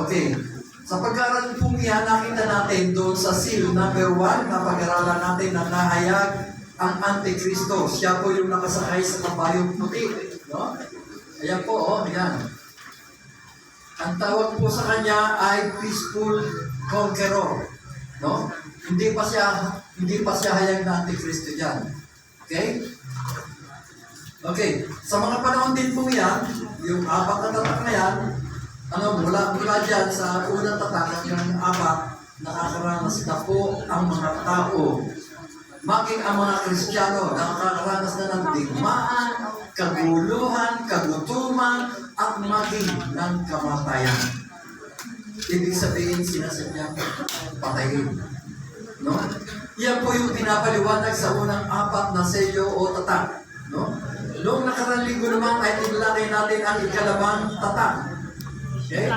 Okay. Sa pag-aaral po niya, nakita natin doon sa seal number 1 na pag-aralan natin na nahayag ang Antikristo. Siya po yung nakasakay sa kabayong puti. No? Ayan po, ayan. Ang tawag po sa kanya ay peaceful conqueror. No? Hindi pa siya hayag na Antikristo diyan. Okay? Okay. Sa mga panahon din po yan, yung apat na tatak na yan, mula dyan sa unang tatak ng apat, nakakaranas na po ang mga tao. Maging ang mga Kristiyano, nakakaranas na ng digmaan, kaguluhan, kagutuman, at maging ng kamatayan. Ibig sabihin, sinasadyang patayin. No? Yan po yung pinapaliwanag sa unang apat na selyo o tatak. No? Noong nakarang linggo naman ay tinalakay natin ang ikalawang tatak. Okay?